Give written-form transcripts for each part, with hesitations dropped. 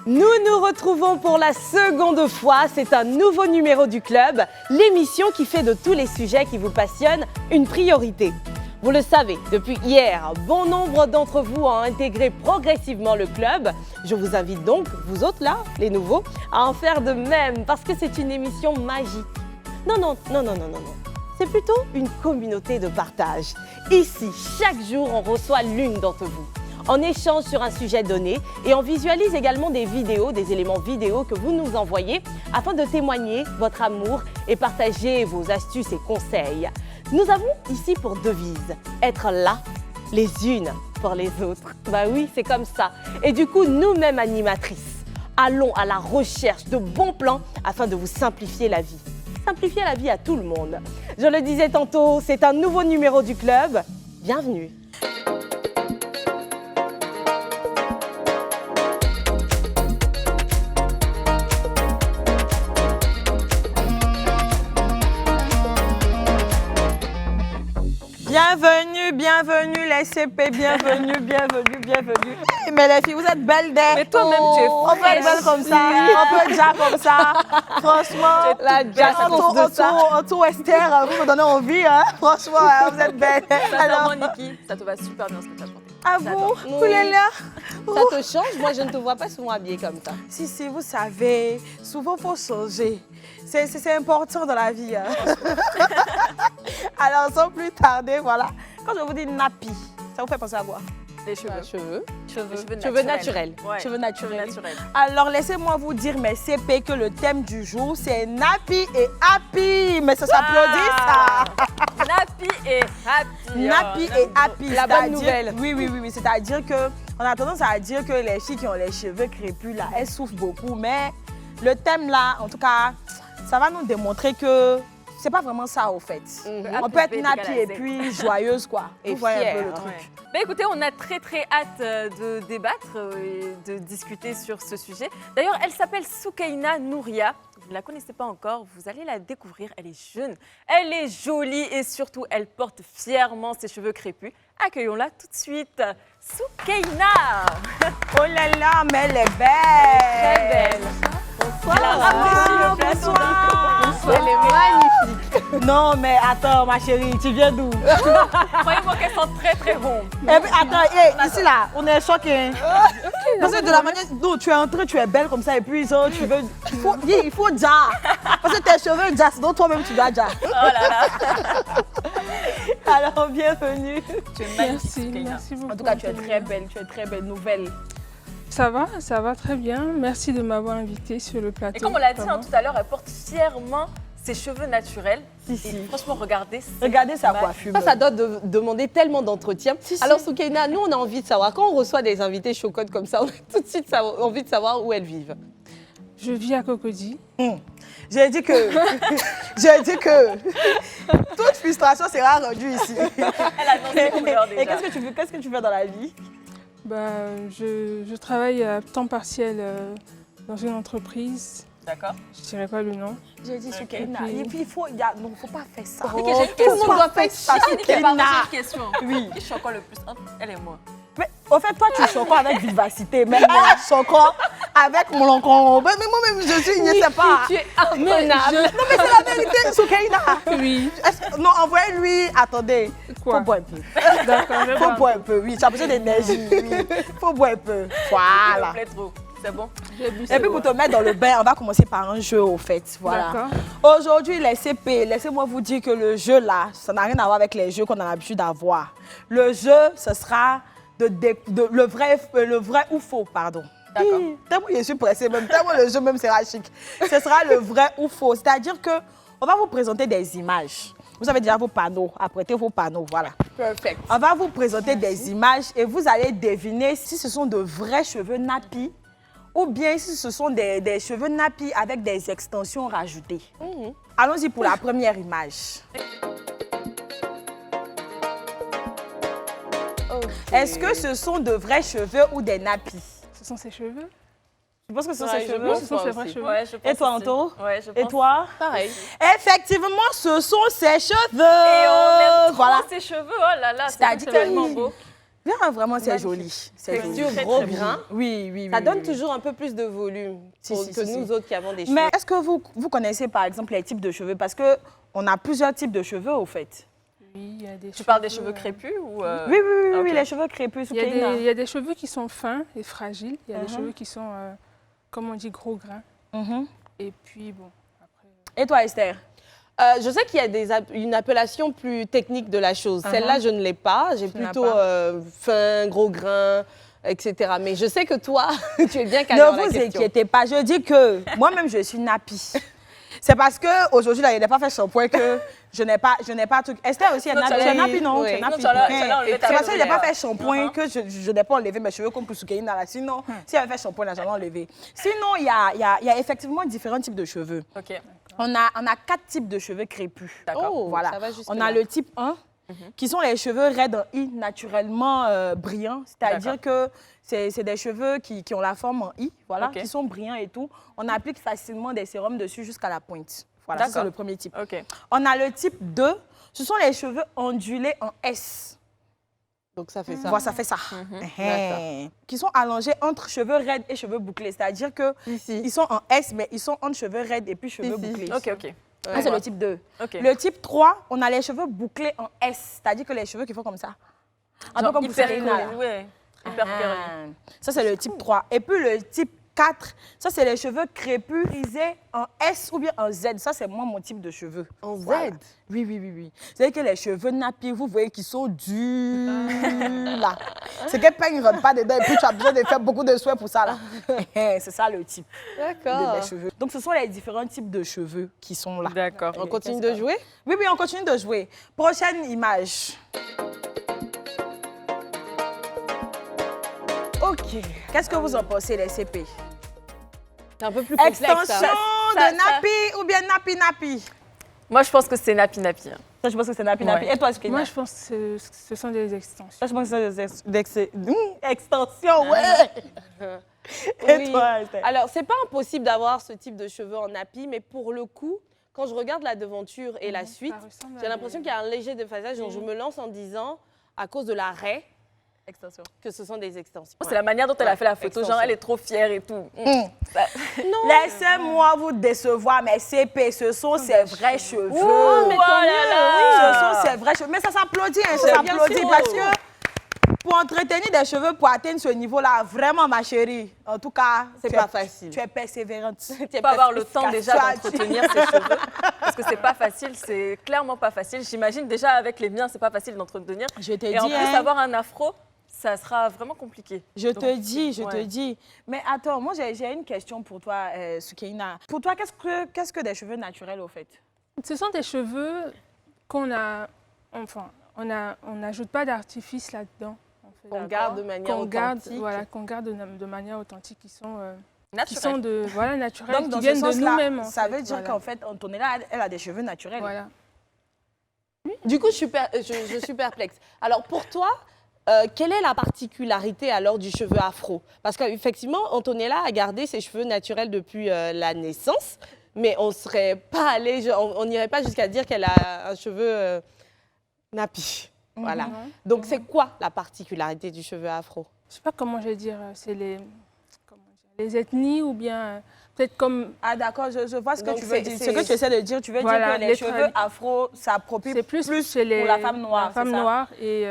Nous nous retrouvons pour la seconde fois. C'est un nouveau numéro du Club, l'émission qui fait de tous les sujets qui vous passionnent une priorité. Vous le savez, depuis hier, bon nombre d'entre vous ont intégré progressivement le Club. Je vous invite donc, vous autres là, les nouveaux, à en faire de même parce que c'est une émission magique. Non. C'est plutôt une communauté de partage. Ici, chaque jour, on reçoit l'une d'entre vous. On échange sur un sujet donné et on visualise également des vidéos, des éléments vidéo que vous nous envoyez afin de témoigner votre amour et partager vos astuces et conseils. Nous avons ici pour devise être là, les unes pour les autres. Bah oui, c'est comme ça. Et du coup, nous-mêmes animatrices, allons à la recherche de bons plans afin de vous simplifier la vie. Simplifier la vie à tout le monde. Je le disais tantôt, c'est un nouveau numéro du Club. Bienvenue. Bienvenue les CP, bienvenue. Mais les filles, vous êtes belles d'être. Mais toi-même, tu es On peut être belle comme ça, on peut être déjà comme ça. Franchement, La jazz en tout Esther, vous me donnez envie, hein. Franchement, vous êtes belle. Sincèrement, Niki, ça te va super bien ce que tu as porté. À vous, Poulela. Ça te change? Moi, je ne te vois pas souvent habillée comme ça. Si, vous savez, souvent, il faut changer. C'est important dans la vie. Hein. Alors, sans plus tarder, voilà. Quand je vous dis nappy, ça vous fait penser à quoi? Les cheveux. Cheveux naturels. Ouais. Cheveux naturels. Alors, laissez-moi vous dire, mes CP, que le thème du jour, c'est nappy et happy. Mais ça s'applaudit, ça. Nappy et happy. Nappy et happy. La bonne nouvelle. Oui. C'est-à-dire qu'on a tendance à dire que les filles qui ont les cheveux crépus, là, elles souffrent beaucoup. Mais le thème, là, en tout cas, ça va nous démontrer que c'est pas vraiment ça, au fait. On peut être nappy et puis joyeuse, quoi. Et vous voyez un peu fière, le truc. Ouais. Ben écoutez, on a très hâte de débattre et de discuter sur ce sujet. D'ailleurs, elle s'appelle Soukaina Nouria. Vous ne la connaissez pas encore, vous allez la découvrir. Elle est jeune, elle est jolie et surtout, elle porte fièrement ses cheveux crépus. Accueillons-la tout de suite, Soukaina. Oh là là, mais elle est belle. Très belle. Bonsoir. Elle a rafraîchi le plateau d'un coup. Elle est magnifique. Non, mais attends, ma chérie, tu viens d'où? Croyez-moi qu'elle sent très ronde. Eh bien, attends, ici là, on est choqués. Parce que de la manière dont tu es entrée, tu es belle comme ça, et puis genre, tu veux. Il faut déjà. Parce que tes cheveux déjà, sinon toi-même tu dois déjà. Oh là là. Alors, bienvenue. Tu es magnifique. Merci beaucoup. En tout cas, tu es très belle nouvelle. Ça va très bien. Merci de m'avoir invitée sur le plateau. Et comme on l'a dit tout à l'heure, elle porte fièrement ses cheveux naturels. Si. Et franchement, regardez. Regardez sa coiffure. Ça doit demander tellement d'entretien. Alors, Soukaina, nous, on a envie de savoir, quand on reçoit des invités chocottes comme ça, on a tout de suite envie de savoir où elles vivent. Je vis à Cocody. J'ai dit que toute frustration sera rendue ici. Elle a annoncé couleur déjà. Et qu'est-ce que tu fais dans la vie? Je travaille à temps partiel dans une entreprise. D'accord. Je ne dirais pas le nom. J'ai dit Soukaina. Et puis- Et puis, faut pas faire ça. Ok, j'ai une tout le monde question. doit faire ça. J'ai Soukaina. une question. Oui. Qui choque le plus entre elle et moi? Mais, au fait, toi, tu choques avec vivacité, mais moi, je choque avec mon encombre. Mais moi-même, je suis, je sais pas. Tu es intenable. Non, mais c'est la vérité, Soukaina. Oui. Non, envoyez-lui, attendez. Quoi? Faut boire un peu. D'accord, je Faut vais boire un peu, oui. Tu as besoin d'énergie, oui. Faut boire un peu. Voilà. Ça me plaît trop. C'est bon? Et puis pour te mettre dans le bain, on va commencer par un jeu au fait. Voilà. D'accord. Aujourd'hui, les CP, laissez-moi vous dire que le jeu là, ça n'a rien à voir avec les jeux qu'on a l'habitude d'avoir. Le jeu, ce sera le vrai ou faux, pardon. D'accord. Tellement je suis pressée, même tellement le jeu même sera chic. Ce sera le vrai ou faux. C'est-à-dire que on va vous présenter des images. Vous avez déjà vos panneaux, apprêtez vos panneaux, voilà. Perfect. On va vous présenter des images et vous allez deviner si ce sont de vrais cheveux nappy ou bien si ce sont des cheveux nappy avec des extensions rajoutées. Allons-y pour la première image. Est-ce que ce sont de vrais cheveux ou des nappys? Ce sont ses cheveux. Je pense que ce sont Ouais, ses je cheveux. pense Ce sont ses vrais aussi. cheveux. Ouais, je pense Et toi, aussi. Anto? Ouais, je pense. Et toi? Pareil. Effectivement, ce sont ses cheveux. Et on aime trop Voilà. ses cheveux. Oh là là, C'est-à-dire c'est tellement que- beau. Bien, vraiment, c'est Magnifique. joli. C'est joli. Texture Très, gros très beau. grain. Oui, oui, oui. Ça donne oui. toujours un peu plus de volume Si, pour- si, que si, nous si. autres qui avons des cheveux. Mais est-ce que vous connaissez, par exemple, les types de cheveux? Parce qu'on a plusieurs types de cheveux, au fait. Oui, il y a des Tu parles des cheveux crépus ou Oui, oui, oui, ok. oui, les cheveux crépus, Il y, a Soukaina. il y a des cheveux qui sont fins et fragiles. Il y a des Mhm. cheveux qui sont, comme on dit, gros grains. Mhm. Et puis, bon, après... Et toi, Esther? Je sais qu'il y a une appellation plus technique de la chose. Celle-là, je ne l'ai pas. J'ai Tu n'as plutôt pas. fin, gros grain, etc. Mais je sais que toi, tu es bien calé Ne dans la vous question. inquiétez pas, je dis que moi-même, je suis nappie. C'est parce qu'aujourd'hui, là, il n'a pas fait shampoing que je n'ai pas truc. Esther aussi, elle Non, n'a tu pas as nappie, non? oui. Tu es Non, nappie. tu as enlevé C'est ta parce que je n'ai pas cheveux, fait shampoing uh-huh. que je n'ai pas enlevé mes cheveux comme pour Soukaina là. Sinon, si elle avait fait shampoing, là, j'allais enlever. Sinon, il y a effectivement différents types de cheveux. Ok. On a 4 types de cheveux crépus. D'accord. Oh, Voilà. ça va jusque On a là. le type 1, qui sont les cheveux raides en I, naturellement brillants. C'est-à-dire que c'est des cheveux qui ont la forme en I, voilà, Ok. qui sont brillants et tout. On applique facilement des sérums dessus jusqu'à la pointe. Voilà, ça, c'est D'accord. le premier type. Ok. On a le type 2, ce sont les cheveux ondulés en S. Donc ça fait ça. Voilà, ça fait ça. Qui sont allongés entre cheveux raides et cheveux bouclés. C'est-à-dire que Ici. ils sont en S, mais ils sont entre cheveux raides et puis cheveux Ici. bouclés. Ok, ok. Ça, c'est le type 2. Ok. Le type 3, on a les cheveux bouclés en S, c'est-à-dire que les cheveux qui font comme ça. Un peu Genre comme pour hyper Serena, là. curly, ouais. Hyper curly. Ça, c'est le type 3. Et puis le type 4, ça, c'est les cheveux crépus frisés en S ou bien en Z. Ça, c'est moi, mon type de cheveux. En Z. Voilà. Oui, oui, oui, oui. C'est que les cheveux nappés, vous voyez qu'ils sont durs, là. C'est que pain ne rentre pas dedans et puis tu as besoin de faire beaucoup de soins pour ça, là. C'est ça le type D'accord. des cheveux. Donc, ce sont les différents types de cheveux qui sont là. D'accord. On continue de jouer? Oui, oui, on continue de jouer. Prochaine image. OK. Qu'est-ce que vous en pensez, les CP? C'est un peu plus complexe. Extension ça- de nappi ou bien nappi? Moi, je pense que c'est nappy nappy. Ça, je pense que c'est nappi. Ouais. Et toi, Soukaina? Moi, je pense que ce sont des extensions. Ça, je pense que c'est des extensions, ouais. Et Oui. toi, Esther? Alors, c'est pas impossible d'avoir ce type de cheveux en nappy, mais pour le coup, quand je regarde la devanture et la suite, Ça ressemble à j'ai l'impression des- qu'il y a un léger déphasage, donc je me lance en disant, à cause de la raie, Extension. que ce sont des extensions. C'est la manière dont elle a fait la photo. Extension. Genre, elle est trop fière et tout. Laissez-moi vous décevoir, mes CP, ce sont ces vrais cheveux. Oh, mais tant mieux, Ce sont ces vrais cheveux. Mais ça s'applaudit, hein, ça C'est bien s'applaudit sûr. parce que pour entretenir des cheveux, pour atteindre ce niveau-là, vraiment, ma chérie, en tout cas, C'est tu pas es- facile. Tu es persévérante. Tu peux avoir le temps déjà Tu as- d'entretenir ses cheveux. Parce que c'est pas facile, c'est clairement pas facile. J'imagine déjà avec les miens, c'est pas facile d'entretenir. Je te Et dis, en plus, hein, avoir un afro, ça sera vraiment compliqué. je te dis, je te ouais. dis. Mais attends, moi, j'ai une question pour toi, Soukaina. Pour toi, qu'est-ce que des cheveux naturels, au fait? Ce sont des cheveux qu'on a... Enfin, on n'ajoute pas d'artifice là-dedans. en fait. On garde de manière Qu'on garde, authentique. voilà, qu'on garde de manière authentique, qui sont Naturel. de voilà naturels, Donc, qui dans ce viennent de sens-là, nous-mêmes. en ça fait, veut dire voilà. qu'en fait, Antonella, elle a des cheveux naturels. Voilà. Du coup, je suis perplexe. Alors, pour toi, quelle est la particularité alors du cheveu afro? Parce qu'effectivement, Antonella a gardé ses cheveux naturels depuis la naissance, mais on serait pas allé, on n'irait pas jusqu'à dire qu'elle a un cheveu nappy. Voilà. Mhm. Donc, c'est quoi la particularité du cheveu afro? Je sais pas comment je vais dire, c'est les ethnies ou bien peut-être comme Ah d'accord, je vois ce que Donc, tu veux c'est- dire. c'est- Ce que tu essaies de dire, tu veux Voilà, dire que les les cheveux afro s'approprient c'est plus chez les pour la femme noire. la femme c'est ça? noire et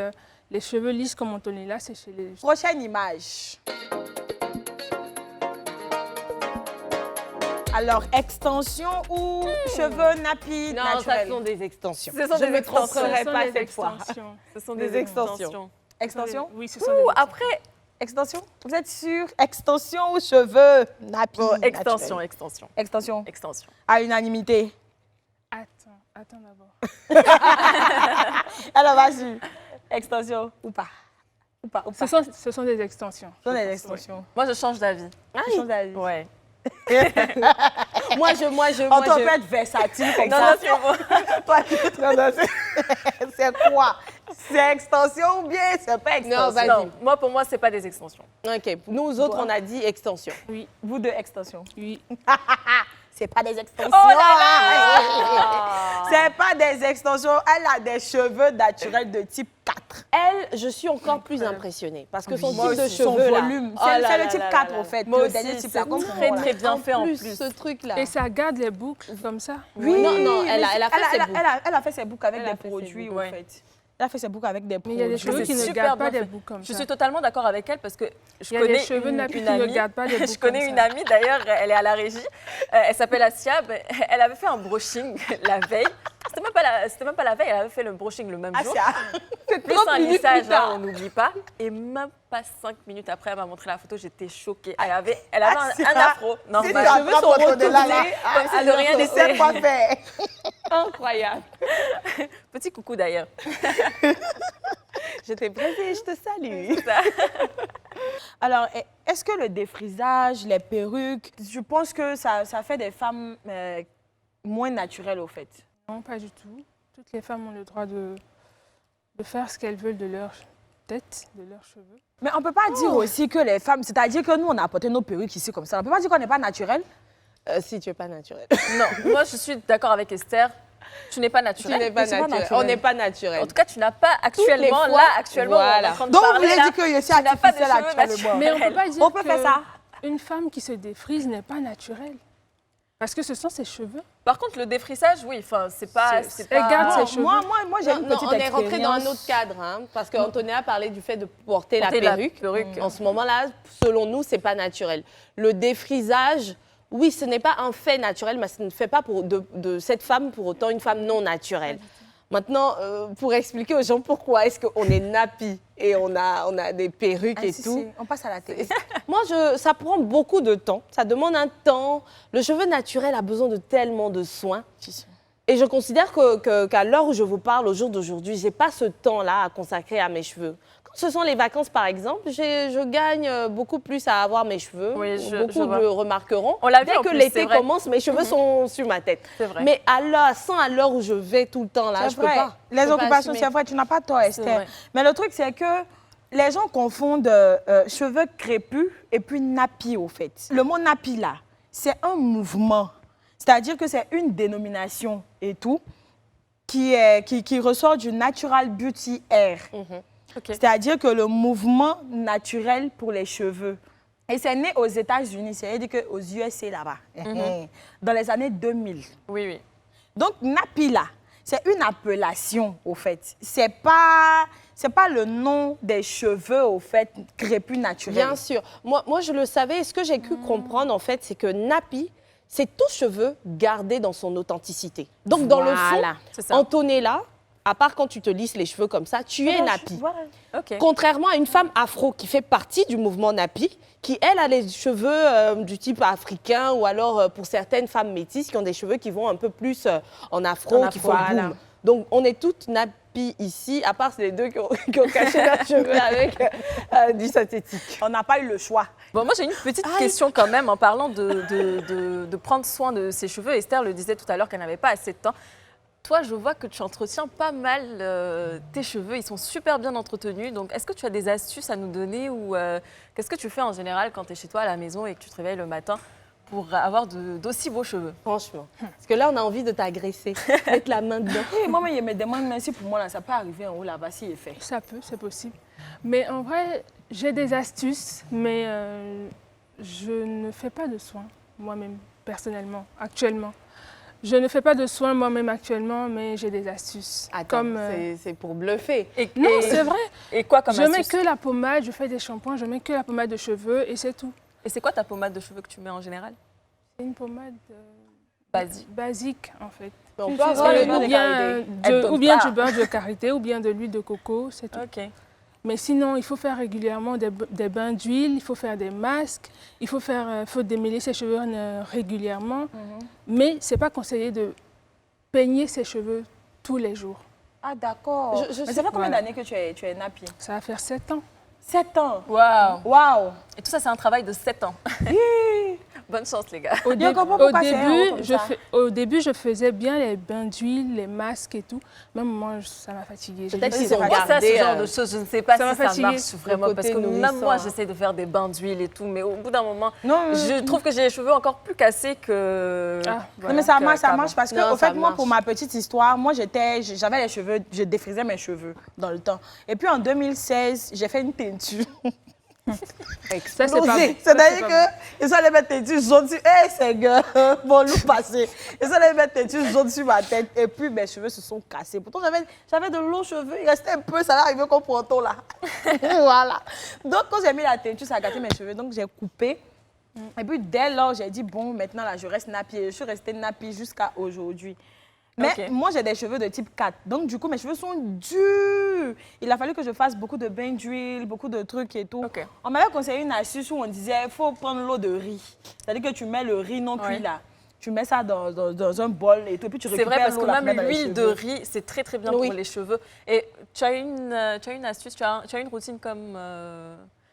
les cheveux lisses comme Antonella, c'est chez les Prochaine image. Alors, extension ou cheveux nappy Non, ça naturels? sont des extensions. Ce sont Je des ne me extensions. tromperai Ce sont pas des cette fois. extensions. Ce sont Des des extensions. Extension? Oui, ce sont des Ouh, extensions. après, Extension? Vous êtes sûr? Extension ou cheveux nappy extension, naturels? extension, Extension. extension. À unanimité. Attends d'abord. Alors, vas-y. Extension ou pas? Ou pas? Ou pas? Ce sont des extensions. Ce sont des extensions. Moi, je change d'avis. Ce sont des- Ouais. Moi, On peut être versatile comme Non, ça. non, c'est bon. Toi, non, non, c'est quoi? C'est extension ou bien c'est pas extension? Non, vas-y. Non, moi, pour moi, c'est pas des extensions. OK. Nous autres, Toi? on a dit extension. Vous deux, extension. Oui. C'est pas des extensions. Oh là là! C'est pas des extensions. Elle a des cheveux naturels de type 4. Elle, je suis encore plus impressionnée parce que son Moi type de aussi, son cheveux, là, volume. oh C'est là c'est là le type là 4 là au fait. Moi le aussi, dernier type là, c'est comme très, moi, là. très bien fait en plus. ce truc-là. Et ça garde les boucles comme ça. Oui, Non, non, elle a mais fait ses boucles. elle a fait ses boucles avec Elle a des fait ses produits, boucles, au ouais. fait. Elle a fait ses boucles avec des Mais produits. il y a des cheveux c'est qui ne super gardent pas bien des fait. boucles comme Je ça. suis totalement d'accord avec elle parce que je Il y a connais des cheveux nappis une qui ne amie. gardent pas des boucles Je connais comme une ça. amie, d'ailleurs, elle est à la régie. Elle s'appelle Asia. Ben, elle avait fait un brushing la veille. C'était même pas la veille, elle avait fait le brushing le même jour. C'est Plus un lissage, hein, on n'oublie pas. Et même pas 5 minutes après, elle m'a montré la photo, j'étais choquée. Elle avait un afro. Non, Si bah, tu les cheveux sont attrapes de là, retournés comme si de rien Je sais n'était. quoi faire. Incroyable. Petit coucou d'ailleurs. Je t'ai pressée, je te salue. Alors, est-ce que le défrisage, les perruques, je pense que ça fait des femmes moins naturelles, au fait? Non, pas du tout. Toutes les femmes ont le droit de faire ce qu'elles veulent de leur tête, de leurs cheveux. Mais on ne peut pas dire aussi que les femmes, c'est-à-dire que nous, on a apporté nos perruques ici comme ça. On ne peut pas dire qu'on n'est pas naturel. Si tu es pas naturel. Non, moi je suis d'accord avec Esther. Tu n'es pas Tu naturel. n'es pas c'est pas naturel. naturel. On n'est pas naturel. En tout cas, tu n'as pas actuellement, fois, là, actuellement, voilà. on est en train de Donc, vous parler, voulez là, dire que je suis tu n'as pas de artificielle cheveux actuellement. Mais on ne peut pas dire On peut faire ça. qu'une femme qui se défrise n'est pas naturelle. Parce que ce sont ses cheveux. Par contre, le défrissage, oui, enfin, c'est pas. Elle garde ses cheveux. Moi, j'ai une Non, petite on est rentré dans un expérience. autre cadre, hein, parce qu'Antonia a parlé du fait de porter Porter la la perruque. perruque. En ce moment-là, selon nous, c'est pas naturel. Le défrisage, oui, ce n'est pas un fait naturel, mais ça ne fait pas de cette femme pour autant une femme non naturelle. Maintenant, pour expliquer aux gens pourquoi est-ce qu'on est nappy et on a des perruques et Si, tout. si, on passe à la télé. Moi, ça prend beaucoup de temps. Ça demande un temps. Le cheveu naturel a besoin de tellement de soins. Et je considère qu'à l'heure où je vous parle, au jour d'aujourd'hui, je n'ai pas ce temps-là à consacrer à mes cheveux. Quand ce sont les vacances, par exemple, je gagne beaucoup plus à avoir mes cheveux. Oui, je Beaucoup vois. le remarqueront. On l'a vu Dès en que plus, l'été c'est vrai. commence, mes cheveux sont sur ma tête. C'est vrai. Mais à l'heure où je vais tout le temps, là, C'est je peux vrai. pas. Je Les peux pas occupations, assumer. c'est vrai, tu n'as pas tort, Esther. vrai. Mais le truc, c'est que les gens confondent cheveux crépus et puis nappy, au fait. Le mot nappy, là, c'est un mouvement. C'est-à-dire que c'est une dénomination et tout qui ressort du Natural Beauty Hair. Ok. C'est-à-dire que le mouvement naturel pour les cheveux. Et c'est né aux États-Unis, c'est-à-dire qu'aux USA là-bas, dans les années 2000. Oui, oui. Donc, nappy, là, c'est une appellation, au fait. C'est pas le nom des cheveux, au fait, crépus naturels. Bien sûr. Moi, je le savais. Et ce que j'ai pu comprendre, en fait, c'est que nappy, c'est tout cheveu gardé dans son authenticité. Donc, dans le fond, Voilà. C'est ça. Antonella, à part quand tu te lisses les cheveux comme ça, tu es nappy. Voilà. Ok. Contrairement à une femme afro qui fait partie du mouvement nappy, qui, elle, a les cheveux du type africain ou alors pour certaines femmes métisses qui ont des cheveux qui vont un peu plus en afro, En qui afro, font voilà. boum. Donc, on est toutes nappy ici, à part les deux qui ont caché leurs cheveux avec du synthétique. On n'a pas eu le choix. Bon, moi, j'ai une petite question quand même en parlant de prendre soin de ses cheveux. Esther le disait tout à l'heure qu'elle n'avait pas assez de temps. Toi, je vois que tu entretiens pas mal tes cheveux. Ils sont super bien entretenus. Donc, est-ce que tu as des astuces à nous donner ou qu'est-ce que tu fais en général quand tu es chez toi à la maison et que tu te réveilles le matin pour avoir d'aussi beaux cheveux? Franchement. Parce que là, on a envie de t'agresser, mettre la main dedans. Et moi, il me demande, mais si pour moi, là, ça peut arriver en haut là-bas, s'il est fait. Ça peut, c'est possible. Mais en vrai, j'ai des astuces, mais je ne fais pas de soins moi-même, personnellement, actuellement. Je ne fais pas de soins moi-même actuellement, mais j'ai des astuces. Attends, Comme, c'est pour bluffer. non, c'est vrai. Et quoi comme Je mets astuce? que la pommade, je fais des shampoings, je mets que la pommade de cheveux et c'est tout. Et c'est quoi ta pommade de cheveux que tu mets en général? C'est une pommade Basique. en fait. On Tu peut avoir utilises le le nom Ou de bien, qualité. Elle donne ou bien pas. du beurre de karité, ou bien de l'huile de coco, c'est tout. Ok. Mais sinon, il faut faire régulièrement des bains d'huile, il faut faire des masques, il faut démêler ses cheveux régulièrement. Mais ce n'est pas conseillé de peigner ses cheveux tous les jours. Ah, d'accord. Je Mais sais- ça fait combien voilà. d'années que tu es nappy? Ça va faire 7 ans. 7 ans. Waouh! Waouh. Et tout ça, c'est un travail de 7 ans. Bonne chance, les gars. Au, Je comprends pourquoi c'est un haut comme ça. au début, je faisais bien les bains d'huile, les masques et tout. Même moi, ça m'a fatiguée. Peut-être J'ai dit, qu'ils ont Moi, ça, gardé, ce genre de choses, je ne sais pas ça m'a si ça fatiguée. marche vraiment. Le Parce que côté même nourrissant, moi, hein. j'essaie de faire des bains d'huile et tout. Mais au bout d'un moment, Non, je trouve que j'ai les cheveux encore plus cassés que. Ah, non, mais ça marche qu'avant. parce que, Non, au ça fait, moi, marche. pour ma petite histoire, moi, j'avais les cheveux, je défrisais mes cheveux dans le temps. Et puis, en 2016, j'ai fait une teinture. Ça, c'est pas bon. C'est-à-dire que ils allaient mettre teinture jaune sur... Hey, c'est gars, bon loup passé. Ils allaient mettre teinture jaune sur ma tête. Et puis, mes cheveux se sont cassés. Pourtant, j'avais de longs cheveux. Il restait un peu, ça allait arriver comme fronton, là. Voilà. Donc, quand j'ai mis la teinture, ça a gâté mes cheveux. Donc, j'ai coupé. Et puis, dès lors, j'ai dit, bon, maintenant, là, je reste nappie. Je suis restée nappie jusqu'à aujourd'hui. Mais Ok. moi, j'ai des cheveux de type 4. Donc, du coup, mes cheveux sont durs. Il a fallu que je fasse beaucoup de bains d'huile, beaucoup de trucs et tout. Ok. On m'avait conseillé une astuce où on disait, il faut prendre l'eau de riz. C'est-à-dire que tu mets le riz non cuit, Ouais. là. Tu mets ça dans un bol et tout. Et puis, tu C'est récupères vrai parce l'eau, que là, même tu mets dans les l'huile de cheveux. riz, c'est très très bien Oui. pour les cheveux. Et tu as une astuce, tu as une routine comme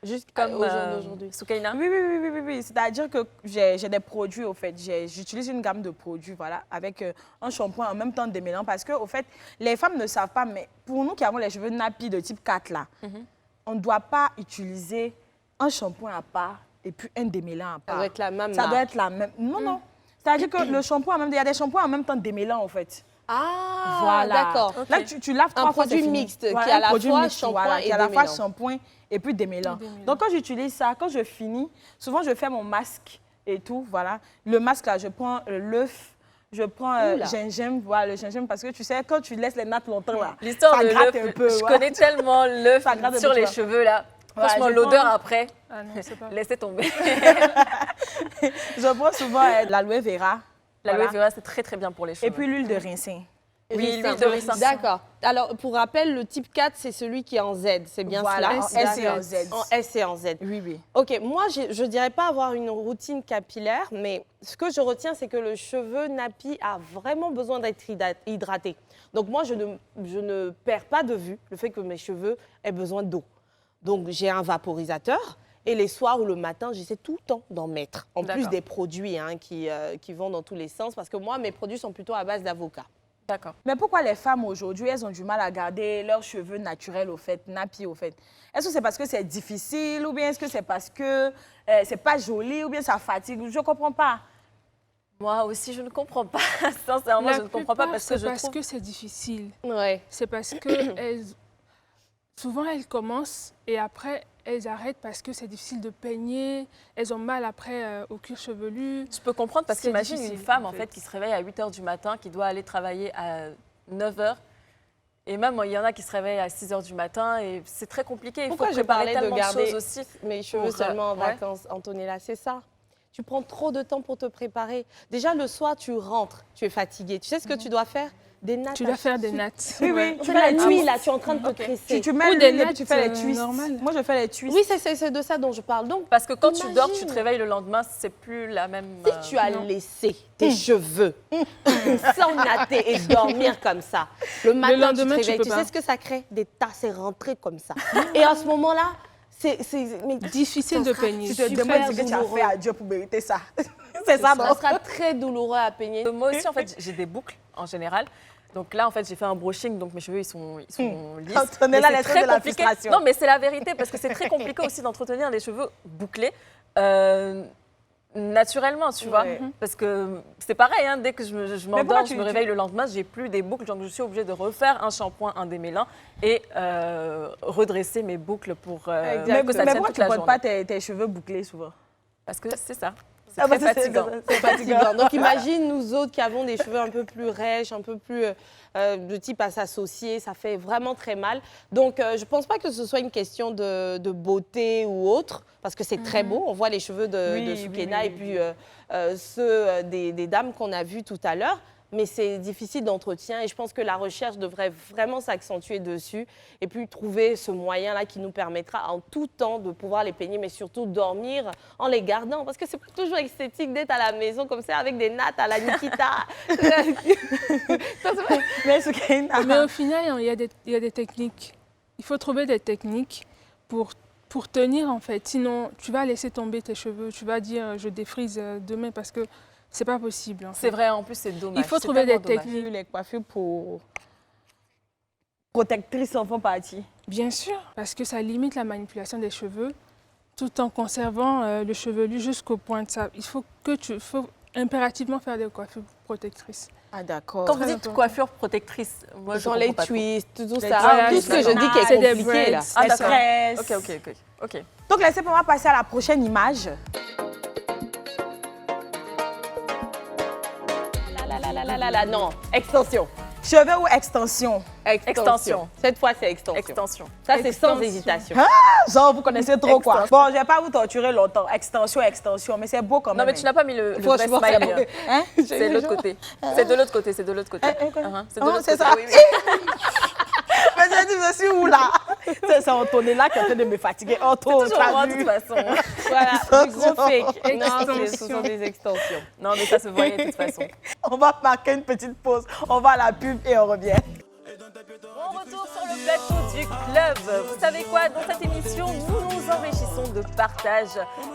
Juste comme au jour d'aujourd'hui. Soukaina. Oui. C'est-à-dire que j'ai des produits, au fait. J'utilise une gamme de produits, voilà, avec un shampoing en même temps démêlant. Parce que, au fait, les femmes ne savent pas, mais pour nous qui avons les cheveux nappis de type 4, là, on ne doit pas utiliser un shampoing à part et puis un démêlant à Ça part. doit être la même Ça doit marque. être la même. Non. C'est-à-dire que le shampoing, il y a des shampoings en même temps démêlants, en fait. Ah, Voilà. d'accord. Là, tu laves trois fois, produit c'est fini. mixte qui Voilà, a la un produit fois mixte, shampoing voilà, et qui a la fois démêlant. shampoing et puis démêlant. Donc, quand j'utilise ça, quand je finis, souvent, je fais mon masque et tout, voilà. Le masque, là, je prends l'œuf, je prends Oula. gingembre, voilà, le gingembre, parce que tu sais, quand tu laisses les nattes longtemps, là, L'histoire ça de gratte l'œuf, un peu. je voilà. connais tellement l'œuf Ça gratte un sur peu, les tu vois. cheveux là. Voilà, Franchement, je l'odeur prends- après, Ah non, c'est pas. laissez tomber. Je prends souvent l'aloe vera. L'aloe voilà. vera, c'est très très bien pour les cheveux. Et puis l'huile de ricin. Oui, l'huile de ricin. D'accord. Alors, pour rappel, le type 4, c'est celui qui est en Z. C'est bien Voilà, cela? en S et en Z. En S et en Z. Oui. Ok, moi, je ne dirais pas avoir une routine capillaire, mais ce que je retiens, c'est que le cheveu nappy a vraiment besoin d'être hydraté. Donc, moi, je ne perds pas de vue le fait que mes cheveux aient besoin d'eau. Donc, j'ai un vaporisateur. Et les soirs ou le matin, j'essaie tout le temps d'en mettre. En plus D'accord. des produits qui vont dans tous les sens, parce que moi, mes produits sont plutôt à base d'avocat. D'accord. Mais pourquoi les femmes aujourd'hui, elles ont du mal à garder leurs cheveux naturels, au fait, nappis, au fait? Est-ce que c'est parce que c'est difficile ou bien est-ce que c'est parce que c'est pas joli ou bien ça fatigue? Je ne comprends pas. Moi aussi, je ne comprends pas. Sincèrement, je ne comprends pas plupart, parce que c'est je parce trouve... que c'est difficile. Ouais. C'est parce que souvent elles commencent et après elles arrêtent parce que c'est difficile de peigner. Elles ont mal après au cuir chevelu. Je peux comprendre parce C'est qu'imagine une difficile, femme en en fait fait. qui se réveille à 8 h du matin, qui doit aller travailler à 9 h. Et même, il y en a qui se réveillent à 6 h du matin et c'est très compliqué. Il Pourquoi faut je préparer parlais de tellement garder choses aussi. mes cheveux pour, seulement en ouais. vacances, Antonella, c'est ça. Tu prends trop de temps pour te préparer. Déjà, le soir, tu rentres, tu es fatigué. Tu sais ce que tu dois faire? Des nattes. Tu dois faire des nattes. Oui. C'est la nuit, là, tu es en train de te tresser. Tu mets Ou des l'huile et puis tu nattes, fais les twists. normales. Moi, je fais les twists. Oui, c'est de ça dont je parle. Donc, Parce que quand tu dors, tu Imagine. te réveilles le lendemain, c'est plus la même... si tu as laissé tes cheveux sans natter et dormir comme ça, le matin, lendemain, tu tu te réveilles, peux tu pas. sais ce que ça crée? Des tasses et rentrées comme ça. Et à ce moment-là, mais Difficile de peigner. Tu te super demandes ce que tu as douloureux. fait à Dieu pour mériter ça. C'est ça, ça non? sera très douloureux à peigner. Moi aussi, en fait, j'ai des boucles en général. Donc là, en fait, j'ai fait un brushing, donc mes cheveux, ils sont lisses. Antonella, Mais laisse c'est très de la compliqué. frustration. Non, mais c'est la vérité, parce que c'est très compliqué aussi d'entretenir les cheveux bouclés naturellement, tu vois. Ouais. Parce que c'est pareil, hein, dès que je pourquoi m'endors, tu- je me réveille le lendemain, j'ai plus des boucles, donc je suis obligée de refaire un shampoing, un démêlant et redresser mes boucles pour Mais que ça mais tienne pourquoi toute tu la ne journée. portes pas tes cheveux bouclés souvent? Parce que c'est ça. C'est Ah, très bah, fatigant. c'est Fatigant. Donc imagine nous autres qui avons des cheveux un peu plus rêches, un peu plus de type à s'associer, ça fait vraiment très mal. Donc je ne pense pas que ce soit une question de beauté ou autre, parce que c'est très beau. On voit les cheveux de Soukaina et puis ceux des dames qu'on a vues tout à l'heure. Mais c'est difficile d'entretien et je pense que la recherche devrait vraiment s'accentuer dessus et puis trouver ce moyen-là qui nous permettra en tout temps de pouvoir les peigner, mais surtout dormir en les gardant. Parce que c'est pas toujours esthétique d'être à la maison comme ça avec des nattes à la Nikita. Mais Soukaina, Mais au final, il y a des techniques. Il faut trouver des techniques pour pour tenir en fait. Sinon, tu vas laisser tomber tes cheveux. Tu vas dire je défrise demain parce que c'est pas possible. En fait. C'est vrai, en plus, c'est dommage. Il faut C'est trouver des tellement dommage. techniques. Les coiffures pour protectrices en font partie. Bien sûr, parce que ça limite la manipulation des cheveux tout en conservant le chevelu jusqu'au point de ça. Il faut impérativement faire des coiffures protectrices. Ah d'accord. Quand vous dites coiffure protectrice, moi, je Genre les comprends pas trop. twists, tout ça. Voilà, Tout ce que je dis qui c'est est des compliqué là. braids. Ah, Les d'accord. stress. Ok. Donc laissez-moi passer à la prochaine image. Non, extension. Cheveux ou extension? Extension. Cette fois, c'est extension. Extension. Ça, c'est sans Extension. hésitation. Genre, vous connaissez trop quoi. Bon, je vais pas vous torturer longtemps. Extension, mais c'est beau quand même. Non, mais tu n'as pas mis le vrai Franchement, c'est smiley. beau. Hein? C'est de l'autre côté. C'est de l'autre côté, c'est de l'autre côté. quoi? C'est de l'autre c'est côté. ça. Oui, oui. Mais j'ai dit, je suis où là? C'est Antonella qui est en train de me fatiguer. Anto, Toujours moi, de toute façon. Voilà, du gros fake. Non, Extension. ce sont des extensions. Non, mais ça se voyait de toute façon. On va marquer une petite pause. On va à la pub et on revient. On retourne sur le plateau du club. Vous savez quoi? Dans cette émission, nous nous enrichissons de partage,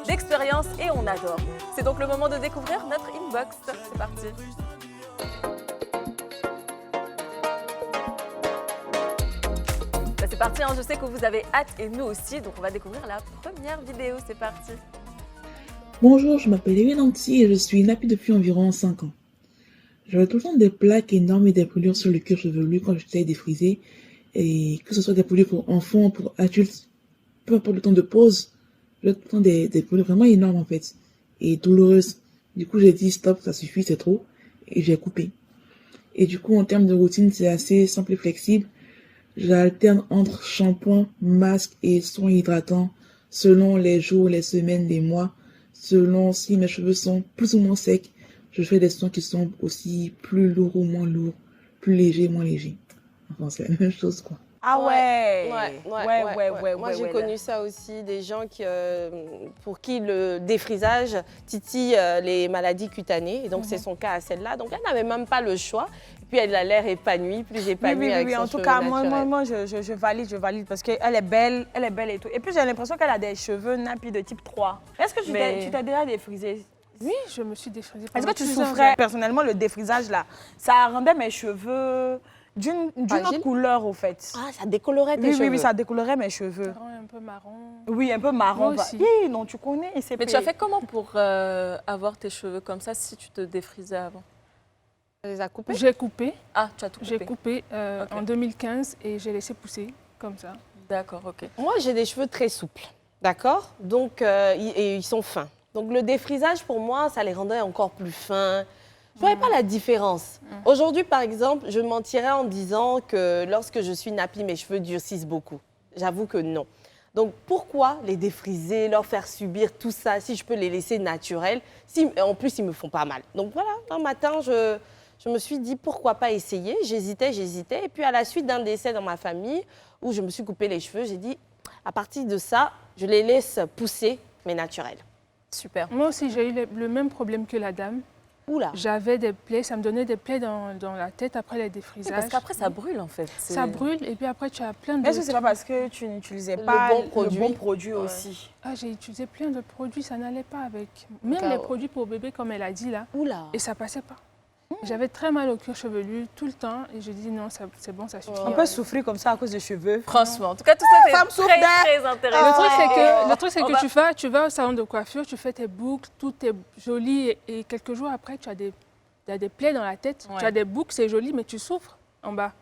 d'expériences et on adore. C'est donc le moment de découvrir notre inbox. C'est parti. Bah, c'est parti, hein. Je sais que vous avez hâte et nous aussi. Donc on va découvrir la première vidéo. C'est parti. Bonjour, je m'appelle Louis Lanty et je suis nappie depuis environ 5 ans. J'avais tout le temps des plaques énormes et des brûlures sur le cuir chevelu quand j'étais défrisée, et que ce soit des brûlures pour enfants, pour adultes, peu importe le temps de pause, j'avais tout le temps des brûlures vraiment énormes en fait, et douloureuses. Du coup, j'ai dit stop, ça suffit, c'est trop, et j'ai coupé. Et du coup, en termes de routine, c'est assez simple et flexible. J'alterne entre shampoing, masque et soins hydratants selon les jours, les semaines, les mois, selon si mes cheveux sont plus ou moins secs. Je fais des soins qui sont aussi plus lourds ou moins lourds, plus légers, moins légers. Enfin, c'est la même chose, quoi. Ah ouais. Moi, j'ai connu ça aussi, des gens qui, pour qui le défrisage titille les maladies cutanées. Et donc, c'est son cas à celle-là. Donc, elle n'avait même pas le choix. Et puis, elle a l'air épanouie, plus épanouie avec son En tout cheveu cas, naturel. moi, je valide parce qu'elle est belle et tout. Et puis, j'ai l'impression qu'elle a des cheveux nappies de type 3. Est-ce que tu t'es déjà défrisée? Oui, je me suis défrisée. Est-ce que pendant tu plusieurs souffrais? années. Personnellement, le défrisage, là, ça rendait mes cheveux d'une autre couleur, au fait. Ah, ça décolorait tes cheveux. Oui, ça décolorait mes cheveux. Ça rend un peu marron. Oui, un peu marron. Moi aussi. Oui, non, tu connais. Mais tu as fait comment pour avoir tes cheveux comme ça si tu te défrisais avant? Elle les a coupés. J'ai coupé. Ah, tu as tout coupé. J'ai coupé Ok. en 2015 et j'ai laissé pousser comme ça. D'accord, ok. Moi, j'ai des cheveux très souples, d'accord? Donc, et ils sont fins. Donc, le défrisage, pour moi, ça les rendait encore plus fins. Je ne voyais pas la différence. Aujourd'hui, par exemple, je mentirais en disant que lorsque je suis nappie, mes cheveux durcissent beaucoup. J'avoue que non. Donc, pourquoi les défriser, leur faire subir tout ça, si je peux les laisser naturels, si, en plus, ils ne me font pas mal. Donc, voilà, un matin, je me suis dit, pourquoi pas essayer? J'hésitais. Et puis, à la suite d'un décès dans ma famille, où je me suis coupé les cheveux, j'ai dit, à partir de ça, je les laisse pousser, mais naturels. Super. Moi aussi, j'ai eu le même problème que la dame. Oula. J'avais des plaies, ça me donnait des plaies dans la tête après les Oui, défrisages. parce qu'après, ça brûle en fait. Ça brûle et puis après, tu as plein de... Est-ce que c'est pas parce que tu n'utilisais Le pas bon le bon produit. produit aussi? Ah, j'ai utilisé plein de produits, ça n'allait pas avec. Même les produits pour bébé, comme elle a dit là, Oula. et ça passait pas. J'avais très mal au cuir chevelu tout le temps et je dis non, c'est bon, ça suffit. On peut souffrir comme ça à cause des cheveux. Franchement, en tout cas, tout ça, ça me c'est souffle très, d'air. très intéressant. Le truc, c'est on que va- tu vas au salon de coiffure, tu fais tes boucles, tout est joli et quelques jours après, tu as des plaies dans la tête, Ouais. tu as des boucles, c'est joli, mais tu souffres en bas.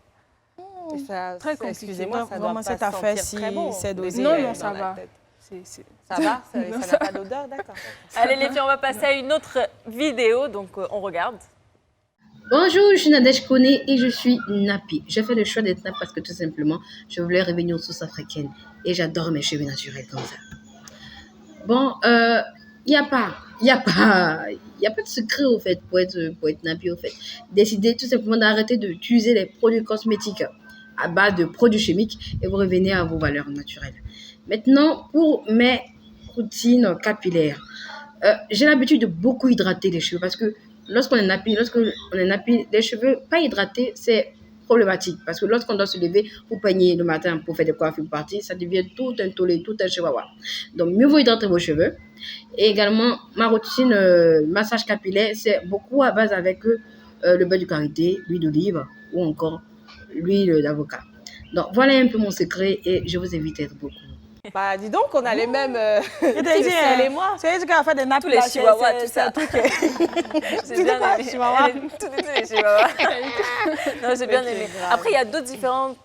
Très compliqué. Excusez-moi, ça doit Vraiment, pas cette se affaire, sentir si très bon. c'est dosé. Non, dans ça la va. tête. C'est- Ça va? Ça Non, n'a ça pas d'odeur? D'accord. Allez les filles, on va passer à une autre vidéo, donc on regarde. Bonjour, je suis Nadège Koné et je suis nappie. J'ai fait le choix d'être nappie parce que tout simplement, je voulais revenir aux sources africaines et j'adore mes cheveux naturels comme ça. Bon, il n'y a pas de secret au fait pour être nappie au fait. Décidez tout simplement d'arrêter d'utiliser les produits cosmétiques à base de produits chimiques et vous revenez à vos valeurs naturelles. Maintenant, pour mes routines capillaires, j'ai l'habitude de beaucoup hydrater les cheveux parce que lorsqu'on est nappie, les cheveux pas hydratés, c'est problématique. Parce que lorsqu'on doit se lever pour peigner le matin, pour faire des coiffes, pour partir, ça devient tout un tollé, tout un chihuahua. Donc, mieux vaut hydrater vos cheveux. Et également, ma routine massage capillaire, c'est beaucoup à base avec le beurre de karité, l'huile d'olive ou encore l'huile d'avocat. Donc, voilà un peu mon secret et je vous invite à être beaucoup. Bah, dis donc, on a les mêmes. Je t'ai dit, elle et moi. c'est juste qu'on a fait des nappes. Tous les chihuahuas, tout ça. C'est un truc. J'ai bien pas, aimé. chihuahua. Tous les chihuahuas. Non, j'ai bien aimé. Après, il y a d'autres différentes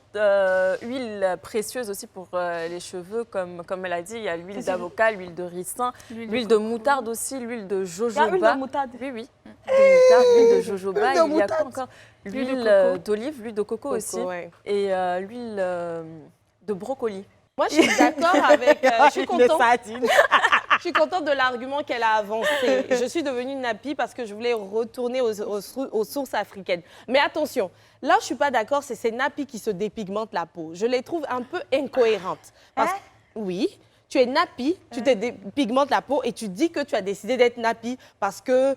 huiles précieuses aussi pour les cheveux. Comme elle a dit, il y a l'huile d'avocat, l'huile de ricin, l'huile de moutarde aussi, l'huile de jojoba. L'huile de moutarde. Oui, oui. De moutarde, l'huile de jojoba. L'huile de Il y a quoi moutarde. encore? L'huile de L'huile coco. d'olive, l'huile de coco aussi. Ouais. Et l'huile de brocoli. Moi, je suis d'accord avec. Je suis Les contente. sardines. Je suis contente de l'argument qu'elle a avancé. Je suis devenue nappie parce que je voulais retourner aux sources africaines. Mais attention, là, je suis pas d'accord, c'est ces nappies qui se dépigmentent la peau. Je les trouve un peu incohérentes. Parce Hein? oui, tu es nappie, tu te dépigmentes la peau et tu dis que tu as décidé d'être nappie parce que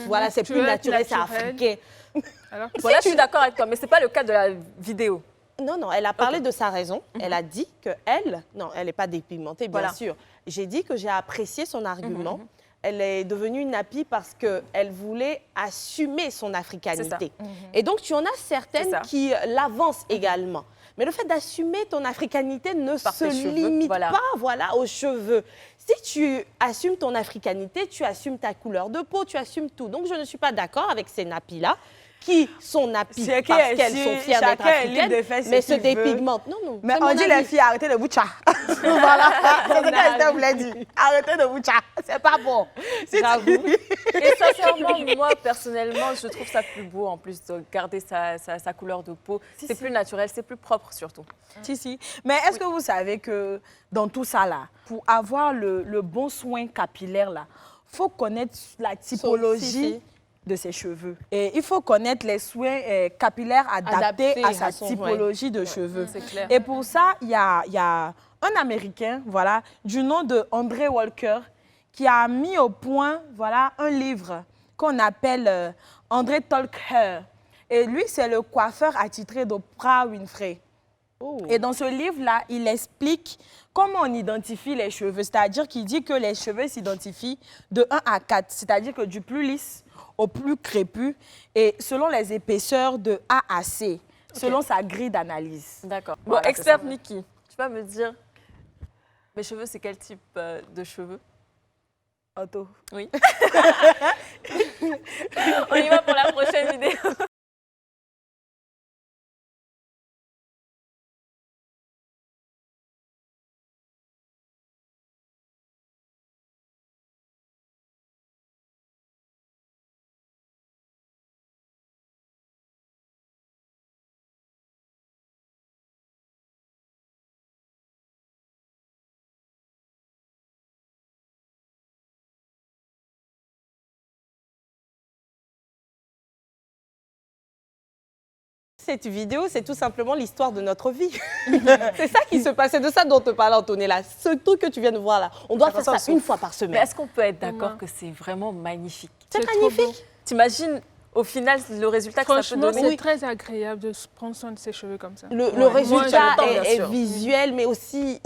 voilà, c'est Tu plus veux être naturel, c'est naturel. africain. Alors, Voilà, je suis d'accord avec toi, mais ce n'est pas le cas de la vidéo. Non, non, elle a parlé de sa raison. Elle a dit que non, elle n'est pas dépigmentée, bien Voilà. sûr. J'ai dit que j'ai apprécié son argument. Elle est devenue nappie parce qu'elle voulait assumer son africanité. Et donc, tu en as C'est certaines ça. qui l'avancent également. Mais le fait d'assumer ton africanité ne Par se tes cheveux, limite voilà. pas aux cheveux. Si tu assumes ton africanité, tu assumes ta couleur de peau, tu assumes tout. Donc, je ne suis pas d'accord avec ces nappies-là qui sont nappies C'est parce que qu'elles si sont fières d'être chacun est libre africaines, de faire ce mais se qu'il veut. dépigmentent. Non, non. Mais c'est on mon dit avis. les filles, arrêtez de boucha. Voilà, c'est ce qu'elle voulait dire. Arrêtez de boucha, c'est pas bon. J'avoue. Et sincèrement, moi, personnellement, je trouve ça plus beau, en plus, de garder sa couleur de peau. C'est plus naturel, c'est plus propre, surtout. Si. Mais est-ce que vous savez que dans tout ça, là, pour avoir le bon soin capillaire, là, il faut connaître la typologie de ses cheveux. Et il faut connaître les soins capillaires adaptés Adaptés à sa à son- typologie de cheveux. C'est clair. Et pour ça, il y a un Américain, voilà, du nom de André Walker, qui a mis au point, voilà, un livre qu'on appelle André Talk Hair. Et lui, c'est le coiffeur attitré d'Oprah Winfrey. Et dans ce livre-là, il explique comment on identifie les cheveux. C'est-à-dire qu'il dit que les cheveux s'identifient de 1 à 4. C'est-à-dire que du plus lisse au plus crépus et selon les épaisseurs de A à C, selon sa grille d'analyse. D'accord. Bon, Voilà, c'est expert ça. Niki, tu vas me dire, mes cheveux, c'est quel type de cheveux? Otto. Oui. On y va pour la prochaine vidéo. Cette vidéo, c'est tout simplement l'histoire de notre vie. C'est ça qui se passe, c'est de ça dont te parle Antonella. Ce truc que tu viens de voir là, on doit faire ça une fois par Mais semaine. est-ce qu'on peut être d'accord Moi. que c'est vraiment magnifique? C'est trop magnifique. beau. T'imagines, au final, le résultat que ça peut Franchement, donner? c'est très agréable de prendre soin de ses cheveux comme ça. Le Ouais. résultat Moi, j'adore, bien est sûr. visuel, mais aussi...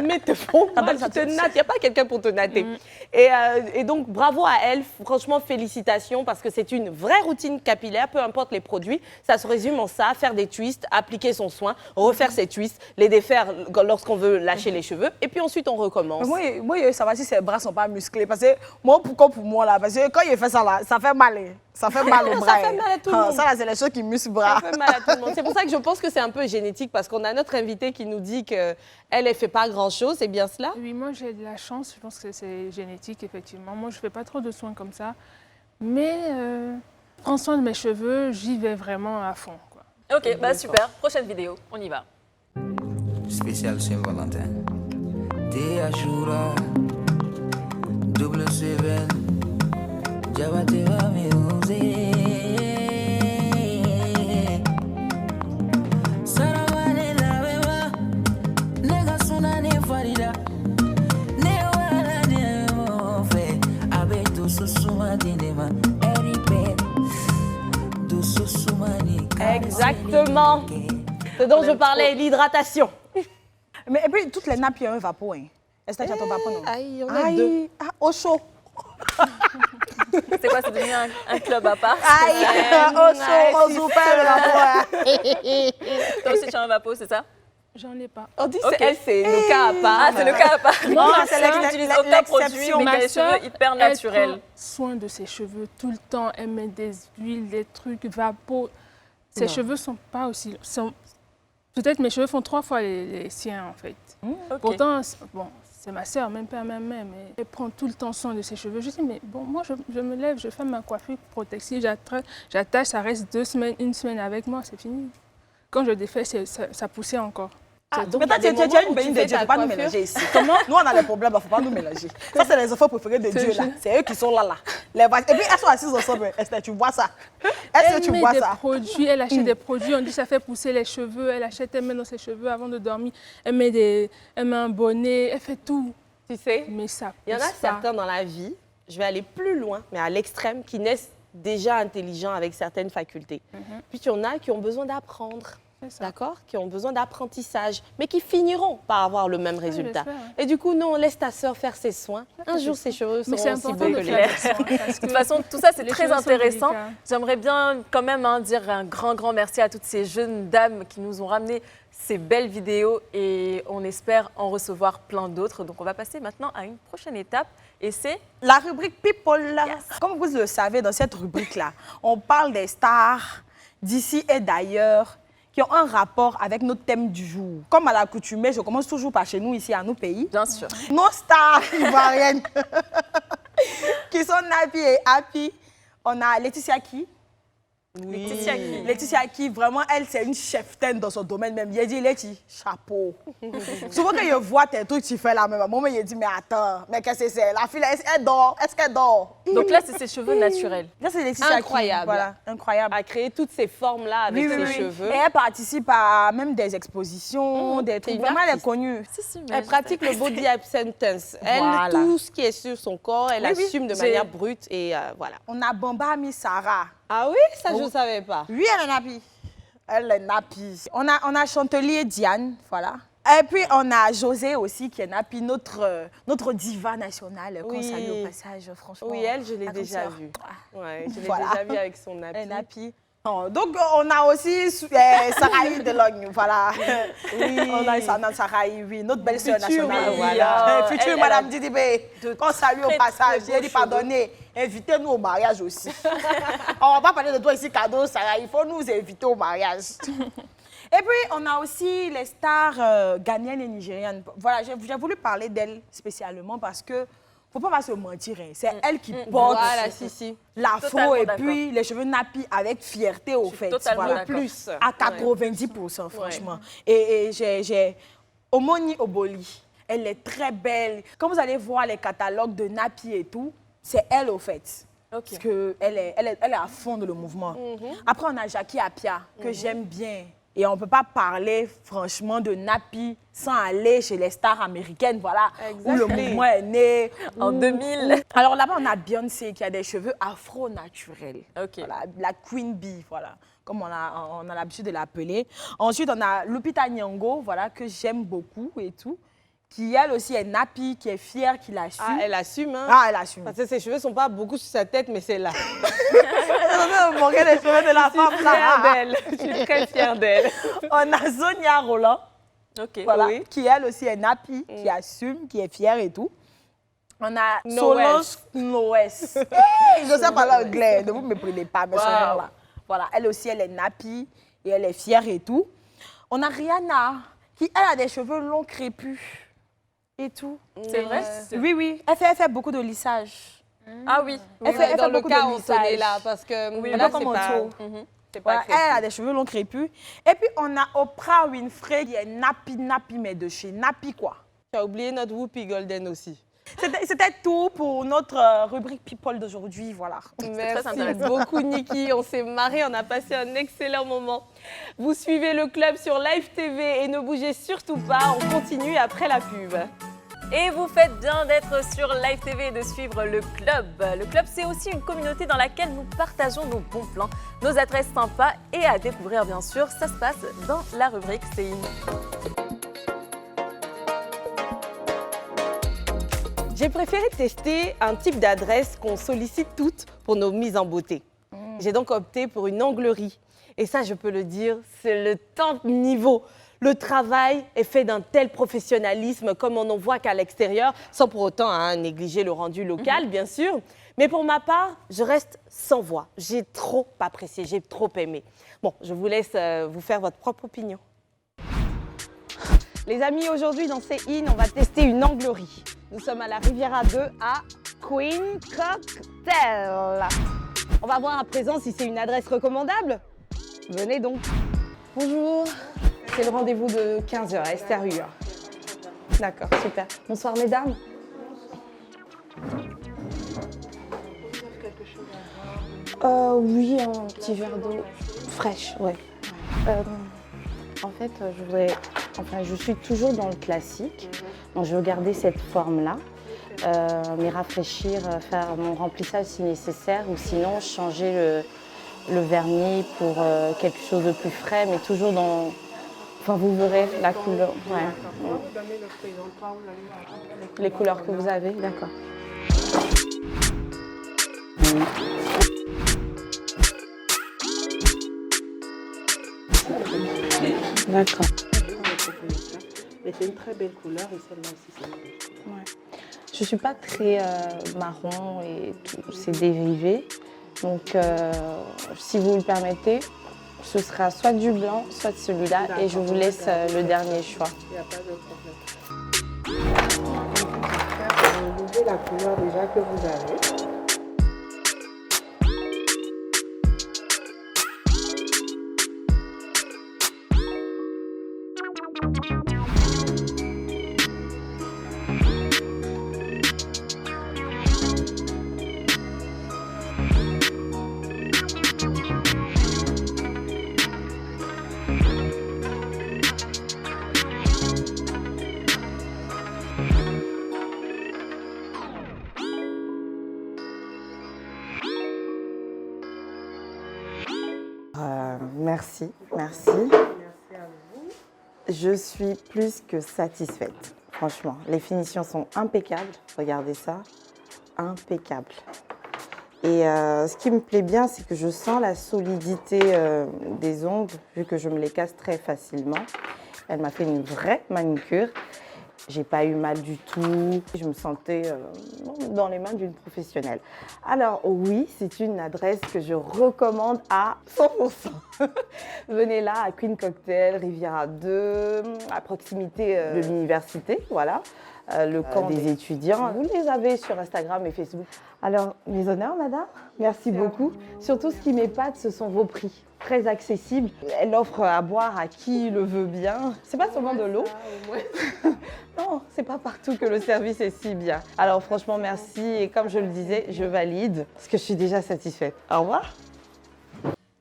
mais te font mal, tu te nattes. Il n'y a pas quelqu'un pour te natter. Et donc, bravo à elle. Franchement, félicitations, parce que c'est une vraie routine capillaire, peu importe les produits. Ça se résume en ça, faire des twists, appliquer son soin, refaire ses twists, les défaire lorsqu'on veut lâcher les cheveux, et puis ensuite, on recommence. Moi, ça va si ses bras ne sont pas musclés. Parce que moi, pourquoi pour moi, là? Parce que quand il fait ça, là, ça fait mal. Ça fait mal au Ça bras. fait mal à tout le Ah, monde. ça, là, c'est les choses qui musclent le bras. Ça fait mal à tout le monde. C'est pour ça que je pense que c'est un peu génétique, parce qu'on a notre invitée qui nous dit qu'elle ne fait pas grand-chose. C'est bien cela? Oui, moi j'ai de la chance, je pense que c'est génétique effectivement. Moi je fais pas trop de soins comme ça, mais prendre soin de mes cheveux, j'y vais vraiment à fond, quoi. Ok, bah super. Prochaine vidéo, on y va. Spécial Saint-Valentin. Te Ashura, double seven, Jabate va music. Saravane la beba, nega sunane farida. Ne wala de mofe, abe tu susuma dinema, eripe, tu susuma maman. Ce dont je parlais, l'hydratation. Mais et puis, toutes les nappes, il y a un vapeau. Hein. Est-ce que tu as ton vapeau, non? Aïe, on a deux. Ah, au chaud. C'est quoi, c'est devenu un club à part? Aïe, au chaud, au super, le vapeau. Toi aussi, tu as un vapeau, c'est ça? J'en ai pas. On dit que Ok. elle, c'est le cas à part. Ah, c'est le cas à part. Non, Ma c'est sœur n'utilise aucun produit, l'exception. mais qui a Ma des sœur, cheveux hyper Elle naturels. prend soin de ses cheveux tout le temps. Elle met des huiles, des trucs, vapeau. Ses cheveux sont pas aussi... Peut-être mes cheveux font 3 fois les siens, en fait. Ok. Pourtant, bon, c'est ma sœur, même pas ma mère, mais elle prend tout le temps soin de ses cheveux. Je dis, mais bon, moi, je me lève, je fais ma coiffure protective, j'attache, ça reste 2 semaines, 1 semaine avec moi, c'est fini. Quand je défais, ça poussait encore. Ah, donc Mais toi, il y a tu des as moments une où bénie tu de fais Dieu, ta faut pas nous coiffure. mélanger ici. Comment? Nous, on a des problèmes, il ne faut pas nous mélanger. Ça, c'est les enfants préférés de Dieu, là. C'est eux qui sont là. Et puis, elles sont assises ensemble. Esther, tu vois ça? Est-ce que Elle tu met vois des ça? produits, elle achète des produits, on dit ça fait pousser les cheveux, elle achète, elle met dans ses cheveux avant de dormir, elle met un bonnet, elle fait tout. Tu sais, Mais ça il y en a pousse pas. certains dans la vie, je vais aller plus loin, mais à l'extrême, qui naissent déjà intelligents avec certaines facultés. Puis il y en a qui ont besoin d'apprendre, C'est ça. d'accord? Qui ont besoin d'apprentissage, mais qui finiront par avoir le même résultat. j'espère, ouais. Et du coup, non, laisse ta sœur faire ses soins. Un jour, ses cheveux Mais c'est seront aussi important beaux de que les faire lèvres. des soins, parce De que toute façon, tout ça, c'est les très cheveux sont intéressant. délicats. J'aimerais bien quand même dire un grand merci à toutes ces jeunes dames qui nous ont ramené ces belles vidéos et on espère en recevoir plein d'autres. Donc, on va passer maintenant à une prochaine étape et c'est... La rubrique People, là, comme vous le savez, dans cette rubrique-là, on parle des stars d'ici et d'ailleurs qui ont un rapport avec notre thème du jour. Comme à l'accoutumée, je commence toujours par chez nous, ici, à nos pays. Bien sûr. Nos stars ivoiriennes qui sont Napi et Happy. On a Laetitia Ki. Laetitia Ki. Laetitia Ki, vraiment, elle, c'est une cheftaine dans son domaine même. Il dit, Laetitia, chapeau. Souvent, quand je vois tes trucs, tu fais la même. Moi, il dit, mais attends, mais qu'est-ce que c'est? La fille, elle dort. Est-ce qu'elle dort? Donc là, c'est ses cheveux naturels. Là, c'est Laetitia Ki. Incroyable. Voilà, incroyable. À créer toutes ces formes-là avec ses cheveux. Et elle participe à même des expositions, des c'est trucs. une Vraiment, elle est artiste. connue. Si, si, mais Elle pratique le body acceptance. Elle, Voilà. tout ce qui est sur son corps, elle Oui, oui. assume de J'ai- manière brute et voilà. On a Bamba Sarah. Ah oui, ça je ne savais pas. Oui, elle est nappie. Elle est nappie. On a Chantelier Diane, voilà. Et puis, on a José aussi, qui est nappie, notre diva nationale, qu'on Oui. salue au passage, franchement. Oui, elle, je l'ai La déjà consoeur. vue. Ouais, je l'ai Voilà. déjà vue avec son Elle est nappy. nappie. Oh, donc, on a aussi Sarahi de Logne, voilà. Oui. On a Sarahi, oui, notre belle sœur Future, nationale, oui, voilà. elle- Future elle Madame a Didibé, de qu'on salue au très, passage. très J'ai dit beaux cheveux. pardonnez, invitez-nous au mariage aussi. On va pas parler de toi ici, cadeau, Sarah, il faut nous inviter au mariage. Et puis, on a aussi les stars ghanéennes et nigérianes. Voilà, j'ai voulu parler d'elles spécialement parce que, faut pas se mentir, hein, c'est elle qui porte Voilà, si. l'afro Totalement et d'accord. puis les cheveux nappis avec fierté au fait. totalement Voilà. d'accord. Plus. À 90%, franchement. Et j'ai Omoni Oboli. Elle est très belle. Quand vous allez voir les catalogues de Napi et tout, c'est elle au fait. Ok. Parce qu'elle est à fond dans le mouvement. Après, on a Jackie Apia, que j'aime bien. Et on ne peut pas parler, franchement, de Napi sans aller chez les stars américaines, voilà, où le Exactly. mouvement est né. En 2000. Alors là-bas, on a Beyoncé qui a des cheveux afro-naturels. Ok. Voilà, la Queen Bee, voilà, comme on a l'habitude de l'appeler. Ensuite, on a Lupita Nyong'o, voilà, que j'aime beaucoup et tout, qui elle aussi est nappie, qui est fière, qui l'assume. Ah, elle assume, hein. Ah, elle assume. Parce que ses cheveux sont pas beaucoup sur sa tête, mais c'est là. On manquer les cheveux de la femme Fière là. d'elle. Je suis très fière d'elle. On a Sonia Roland, Ok. voilà, Oui. qui elle aussi est nappie, qui assume, qui est fière et tout. On a Noes. Solange Noes. Hey, je sais parler anglais, ne vous méprenez pas, mais son Wow. nom là. Voilà, elle aussi, elle est nappie et elle est fière et tout. On a Rihanna, qui elle a des cheveux longs crépus et tout. C'est vrai? Oui, oui, elle fait beaucoup de lissage. Ah oui. Elle fait dans le beaucoup cas, de on lissage. tenait là, parce que Oui, là, pas comme c'est pas... Anto. C'est pas Voilà, crédible. elle a des cheveux longs crépus. Et puis, on a Oprah Winfrey qui est nappy, mais de chez Nappy, quoi. Tu as oublié notre Whoopi Golden aussi. C'était tout pour notre rubrique People d'aujourd'hui, voilà. Merci intéressant. beaucoup, Niki. On s'est marré, on a passé un excellent moment. Vous suivez le club sur Live TV et ne bougez surtout pas. On continue après la pub. Et vous faites bien d'être sur Live TV et de suivre le club. Le club, c'est aussi une communauté dans laquelle nous partageons nos bons plans, nos adresses sympas et à découvrir, bien sûr. Ça se passe dans la rubrique C'est In. J'ai préféré tester un type d'adresse qu'on sollicite toutes pour nos mises en beauté. J'ai donc opté pour une onglerie. Et ça, je peux le dire, c'est le top niveau. Le travail est fait d'un tel professionnalisme comme on n'en voit qu'à l'extérieur, sans pour autant négliger le rendu local, bien sûr. Mais pour ma part, je reste sans voix. J'ai trop apprécié, j'ai trop aimé. Bon, je vous laisse vous faire votre propre opinion. Les amis, aujourd'hui dans C'est In, on va tester une onglerie. Nous sommes à la Riviera 2 à Queen Cocktail. On va voir à présent si c'est une adresse recommandable. Venez donc. Bonjour. C'est le rendez-vous de 15h à Esther-Huer. D'accord, super. Bonsoir mesdames. Oui, un petit verre d'eau fraîche, ouais. En fait, je suis toujours dans le classique. Donc, je veux garder cette forme-là, mais rafraîchir, faire mon remplissage si nécessaire, ou sinon changer le vernis pour quelque chose de plus frais, mais toujours dans... Enfin, vous verrez la couleur. Ouais. Les couleurs que vous avez, d'accord. D'accord. Mais c'est une très belle couleur et celle-là aussi c'est une belle couleur. Ouais. Je ne suis pas très marron et tout, c'est dérivé. Donc, si vous le permettez, ce sera soit du blanc, soit de celui-là. Et je vous laisse le dernier choix. Il n'y a pas de problème. Vous voyez la couleur déjà que vous avez. Merci, merci. Je suis plus que satisfaite, franchement. Les finitions sont impeccables. Regardez ça, impeccable. Et ce qui me plaît bien, c'est que je sens la solidité des ongles, vu que je me les casse très facilement. Elle m'a fait une vraie manucure. J'ai pas eu mal du tout. Je me sentais dans les mains d'une professionnelle. Alors oui, c'est une adresse que je recommande à 100%. Venez là à Queen Cocktail, Riviera 2, à proximité de l'université, voilà. Le camp des étudiants. Vous les avez sur Instagram et Facebook. Alors, mes honneurs, madame, merci beaucoup. Surtout, ce qui m'épate, ce sont vos prix. Très accessibles. Elle offre à boire à qui le veut bien. C'est pas seulement de l'eau. Non, c'est pas partout que le service est si bien. Alors, franchement, merci. Et comme je le disais, je valide parce que je suis déjà satisfaite. Au revoir.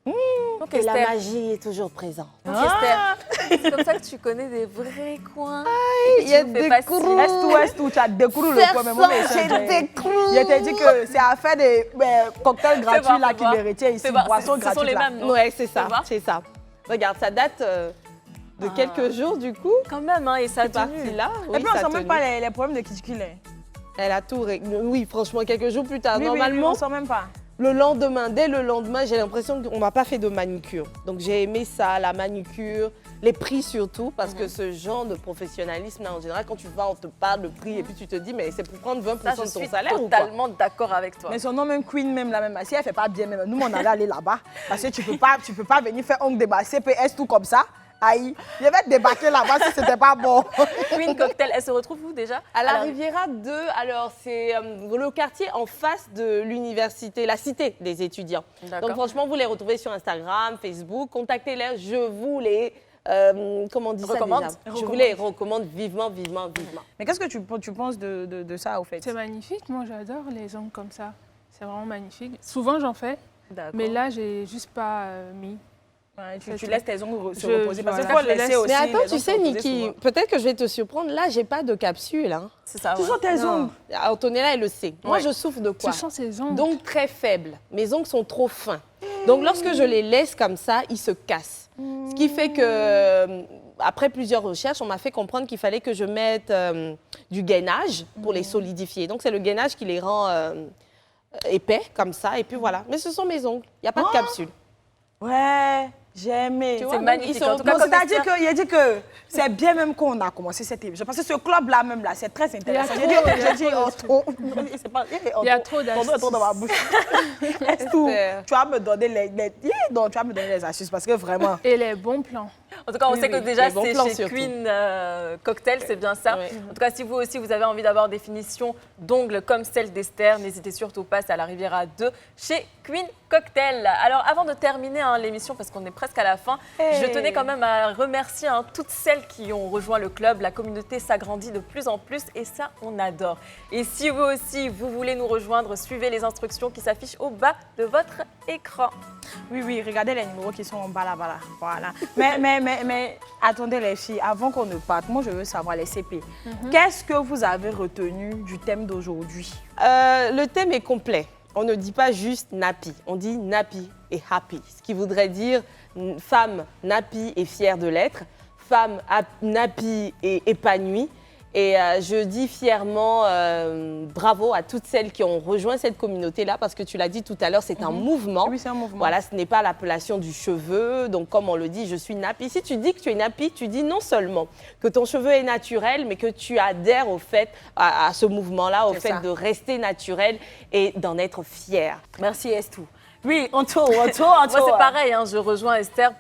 Donc, Et la Esther, magie est toujours présente. donc, Esther, c'est comme ça que tu connais des vrais coins. Il y a des crous. Est-tout, tu as découvert le point, mais moi, j'ai des crous. je t'ai dit que c'est à faire des cocktails gratuits là qui voir. les retient ici, Fais voir, boissons ce sont gratuites les là. mêmes, non? Ouais, c'est ça, Fais voir. c'est ça. Regarde, ça date de quelques jours du coup. Quand même, hein, et ça a C'est parti tenu. là. Et puis on sent même pas les problèmes de kitikile. Elle a tout réglé. Oui, franchement, quelques jours plus tard. Oui, Normalement, on sent même pas. le lendemain, dès le lendemain, j'ai l'impression qu'on m'a pas fait de manucure. Donc j'ai aimé ça, la manucure, les prix surtout, parce que ce genre de professionnalisme, là, en général, quand tu vas, on te parle de prix et puis tu te dis, mais c'est pour prendre 20% Ça, je de ton suis salaire ou quoi? totalement d'accord avec toi. Mais son nom même Queen même là même, si elle fait pas bien même, nous on allait aller là-bas parce que tu peux pas venir faire ongle de CPS tout comme ça. Aïe, je vais te débarquer là-bas si c'était pas bon. Queen Cocktail, elle se retrouve où déjà? À la Alors, Riviera 2, alors c'est le quartier en face de l'université, la cité des étudiants. D'accord. Donc franchement, vous les retrouvez sur Instagram, Facebook, contactez-les, je vous les comment on dit ça Recommande. déjà? Je vous les recommande vivement, vivement, vivement. Mais qu'est-ce que tu penses de ça au fait? C'est magnifique, moi j'adore les ongles comme ça. C'est vraiment magnifique. Souvent j'en fais, D'accord. mais là j'ai juste pas mis. Ouais, tu C'est laisses tes ongles se Je- reposer parce qu'il voilà, faut je laisser laisse. aussi. Mais attends, les tu ongles sais, se reposer Niki, souvent. peut-être que je vais te surprendre. Là, j'ai pas de capsule. Hein. C'est ça. Ce ouais. sont tes Non. ongles. Antonella, elle le sait. Moi, Ouais. je souffre de quoi? Ce sont ses ongles. Donc très faible. Mes ongles sont trop fins. Donc lorsque je les laisse comme ça, ils se cassent. Ce qui fait que, après plusieurs recherches, on m'a fait comprendre qu'il fallait que je mette du gainage pour les solidifier. Donc c'est le gainage qui les rend épais comme ça. Et puis voilà. Mais ce sont mes ongles. Il n'y a pas de capsule. Ouais, j'ai aimé. Tu vois, C'est donc, magnifique. ils sont- En tout cas, Donc, comme c'est-à-dire Esther- qu'il a dit que c'est bien même qu'on a commencé cette émission. Parce que ce club-là, même là, c'est très intéressant. J'ai dit, c'est pas. Il y a trop Ton nom est trop dans ma bouche. Est-ce Esther. tu vas me donner non, tu vas me donner les astuces parce que vraiment. Et les bons plans. En tout cas, on Oui, sait que oui, déjà, les bons c'est plans chez surtout. Queen Cocktail, c'est bien ça. Oui. En tout cas, si vous aussi, vous avez envie d'avoir des finitions d'ongles comme celle d'Esther, n'hésitez surtout pas, c'est à la Riviera 2 chez Queen Cocktail. Alors, avant de terminer l'émission, parce qu'on est presque à la fin, je tenais quand même à remercier toutes celles qui ont rejoint le club. La communauté s'agrandit de plus en plus et ça, on adore. Et si vous aussi, vous voulez nous rejoindre, suivez les instructions qui s'affichent au bas de votre écran. Oui, regardez les numéros qui sont en bas là-bas. Là. Voilà. Mais attendez les filles, avant qu'on ne parte, moi je veux savoir les CP. Qu'est-ce que vous avez retenu du thème d'aujourd'hui? Le thème est complet. On ne dit pas juste nappy, on dit nappy et happy. Ce qui voudrait dire femme nappy et fière de l'être, femme nappy et épanouie. Et je dis fièrement bravo à toutes celles qui ont rejoint cette communauté-là, parce que tu l'as dit tout à l'heure, c'est un mouvement. Oui, c'est un mouvement. Voilà, ce n'est pas l'appellation du cheveu. Donc, comme on le dit, je suis nappy. Si tu dis que tu es nappy, tu dis non seulement que ton cheveu est naturel, mais que tu adhères au fait, à ce mouvement-là, au C'est fait ça. de rester naturel et d'en être fier. Merci Estou. Oui, on tourne. Moi, c'est pareil, je rejoins Esther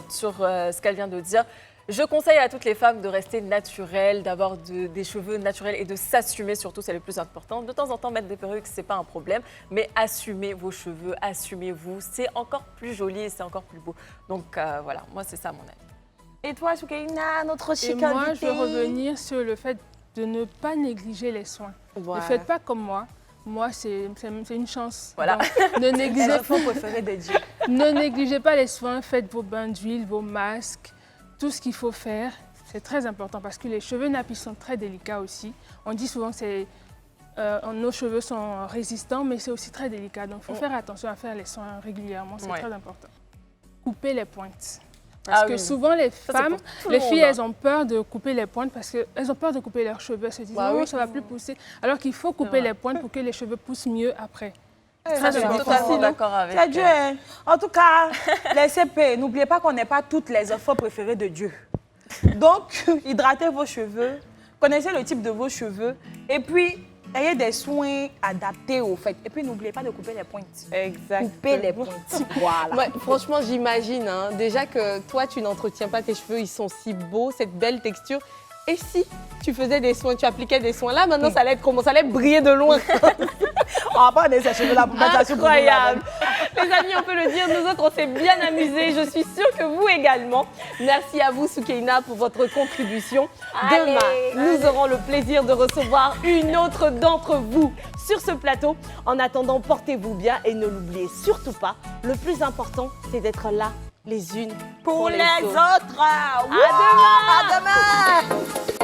sur ce qu'elle vient de dire. Je conseille à toutes les femmes de rester naturelles, d'avoir des cheveux naturels et de s'assumer, surtout, c'est le plus important. De temps en temps, mettre des perruques, c'est pas un problème, mais assumez vos cheveux, assumez-vous, c'est encore plus joli et c'est encore plus beau. Donc voilà, moi, c'est ça mon avis. Et toi, Soukaina, notre Et chic moi, je invitée. veux revenir sur le fait de ne pas négliger les soins. Voilà. Ne faites pas comme moi. Moi, c'est une chance. Voilà. Donc, ne négligez Les enfants préférés de Dieu. Ne négligez pas les soins, faites vos bains d'huile, vos masques, tout ce qu'il faut faire. C'est très important parce que les cheveux nappy sont très délicats aussi. On dit souvent que nos cheveux sont résistants, mais c'est aussi très délicat. Donc, il faut faire attention à faire les soins régulièrement, c'est Ouais. très important. Couper les pointes. Parce que oui. souvent, les c'est femmes, pour tout le les monde, filles, hein. elles ont peur de couper les pointes parce qu'elles ont peur de couper leurs cheveux. Elles se disent, Bah non, oui. ça ne va plus pousser. Alors qu'il faut couper les pointes pour que les cheveux poussent mieux après. Ça, je suis important. totalement d'accord avec C'est Dieu. Hein. En tout cas, les CP, n'oubliez pas qu'on n'est pas toutes les enfants préférées de Dieu. Donc, hydratez vos cheveux, connaissez le type de vos cheveux et puis ayez des soins adaptés au fait. Et puis, n'oubliez pas de couper les pointes. Exactement. Couper les pointes. Voilà. Ouais, franchement, j'imagine déjà que toi, tu n'entretiens pas tes cheveux, ils sont si beaux, cette belle texture. Et si tu faisais des soins, tu appliquais des soins là, maintenant ça allait être comment? Ça allait briller de loin. On va pas donner ces cheveux-là pour mettre ça sur Incroyable. Les amis, on peut le dire, nous autres, on s'est bien amusés. Je suis sûre que vous également. Merci à vous, Soukaina, pour votre contribution. Demain, nous aurons le plaisir de recevoir une autre d'entre vous sur ce plateau. En attendant, portez-vous bien et ne l'oubliez surtout pas. Le plus important, c'est d'être là, les unes pour les autres. autres. À demain. À demain.